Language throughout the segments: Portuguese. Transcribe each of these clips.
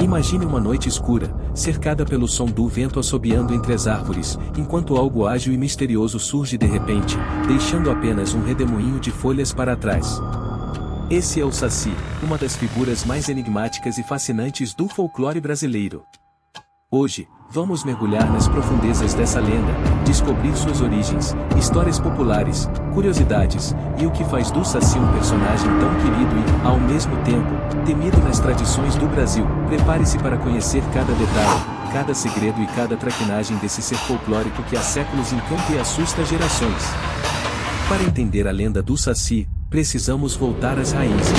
Imagine uma noite escura, cercada pelo som do vento assobiando entre as árvores, enquanto algo ágil e misterioso surge de repente, deixando apenas um redemoinho de folhas para trás. Esse é o Saci, uma das figuras mais enigmáticas e fascinantes do folclore brasileiro. Hoje, vamos mergulhar nas profundezas dessa lenda, descobrir suas origens, histórias populares, curiosidades, e o que faz do Saci um personagem tão querido e, ao mesmo tempo, temido nas tradições do Brasil. Prepare-se para conhecer cada detalhe, cada segredo e cada traquinagem desse ser folclórico que há séculos encanta e assusta gerações. Para entender a lenda do Saci, precisamos voltar às raízes.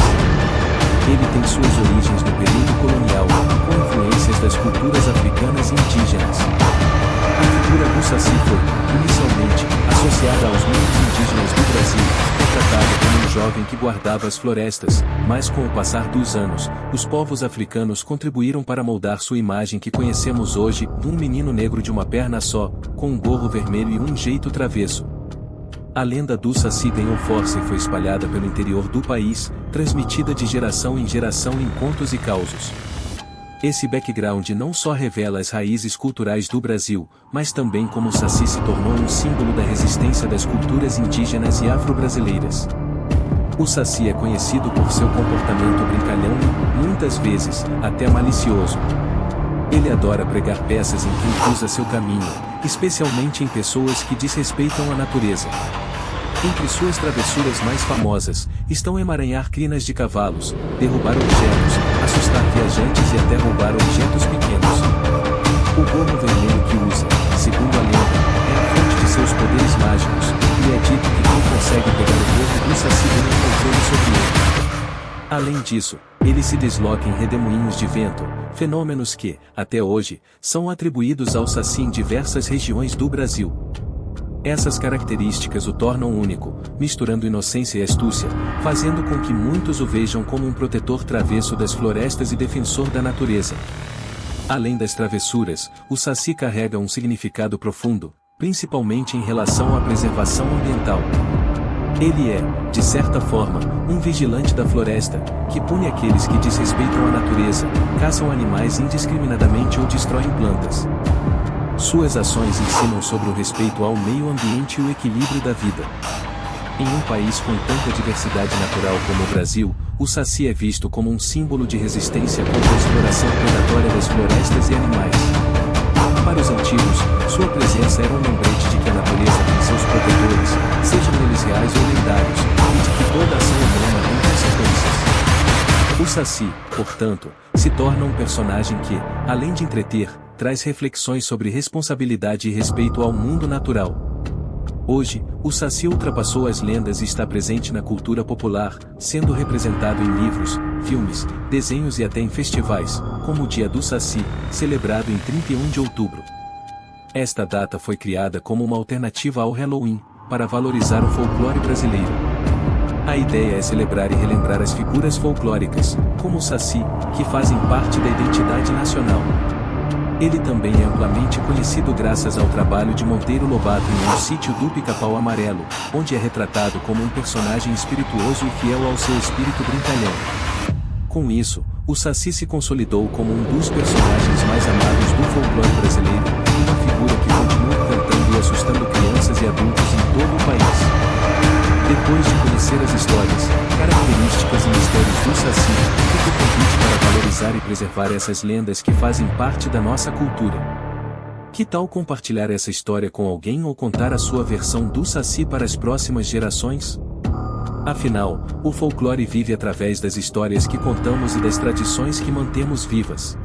Ele tem suas origens no período colonial, com influências das culturas africanas e indígenas. A figura do Saci foi, inicialmente, associada aos mundos indígenas do Brasil, retratado como um jovem que guardava as florestas, mas com o passar dos anos, os povos africanos contribuíram para moldar sua imagem que conhecemos hoje, um menino negro de uma perna só, com um gorro vermelho e um jeito travesso. A lenda do Saci ganhou força e foi espalhada pelo interior do país, transmitida de geração em geração em contos e causos. Esse background não só revela as raízes culturais do Brasil, mas também como o Saci se tornou um símbolo da resistência das culturas indígenas e afro-brasileiras. O Saci é conhecido por seu comportamento brincalhão e, muitas vezes, até malicioso. Ele adora pregar peças em quem cruza seu caminho, especialmente em pessoas que desrespeitam a natureza. Entre suas travessuras mais famosas, estão emaranhar crinas de cavalos, derrubar objetos, assustar viajantes e até roubar objetos pequenos. O gorro vermelho que usa, segundo a lenda, é a fonte de seus poderes mágicos, e é dito que quem consegue pegar o gorro do Saci ganha controle sobre ele. Além disso, ele se desloca em redemoinhos de vento, fenômenos que, até hoje, são atribuídos ao Saci em diversas regiões do Brasil. Essas características o tornam único, misturando inocência e astúcia, fazendo com que muitos o vejam como um protetor travesso das florestas e defensor da natureza. Além das travessuras, o Saci carrega um significado profundo, principalmente em relação à preservação ambiental. Ele é, de certa forma, um vigilante da floresta, que pune aqueles que desrespeitam a natureza, caçam animais indiscriminadamente ou destroem plantas. Suas ações ensinam sobre o respeito ao meio ambiente e o equilíbrio da vida. Em um país com tanta diversidade natural como o Brasil, o Saci é visto como um símbolo de resistência contra a exploração predatória das florestas e animais. Para os antigos, sua presença era um lembrete de que a natureza tem seus protetores, sejam eles reais ou lendários, e de que toda ação humana tem consequências. O Saci, portanto, se torna um personagem que, além de entreter, traz reflexões sobre responsabilidade e respeito ao mundo natural. Hoje, o Saci ultrapassou as lendas e está presente na cultura popular, sendo representado em livros, filmes, desenhos e até em festivais, como o Dia do Saci, celebrado em 31 de outubro. Esta data foi criada como uma alternativa ao Halloween, para valorizar o folclore brasileiro. A ideia é celebrar e relembrar as figuras folclóricas, como o Saci, que fazem parte da identidade nacional. Ele também é amplamente conhecido graças ao trabalho de Monteiro Lobato em O Sítio do Pica-Pau Amarelo, onde é retratado como um personagem espirituoso e fiel ao seu espírito brincalhão. Com isso, o Saci se consolidou como um dos personagens mais amados do folclore brasileiro, uma figura que continua cantando e assustando crianças e adultos em todo o país. Depois de conhecer as histórias, características e mistérios do Saci, fica o convite para valorizar e preservar essas lendas que fazem parte da nossa cultura. Que tal compartilhar essa história com alguém ou contar a sua versão do Saci para as próximas gerações? Afinal, o folclore vive através das histórias que contamos e das tradições que mantemos vivas.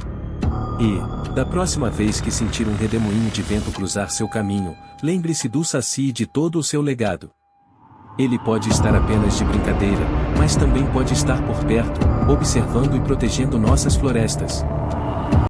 E, da próxima vez que sentir um redemoinho de vento cruzar seu caminho, lembre-se do Saci e de todo o seu legado. Ele pode estar apenas de brincadeira, mas também pode estar por perto, observando e protegendo nossas florestas.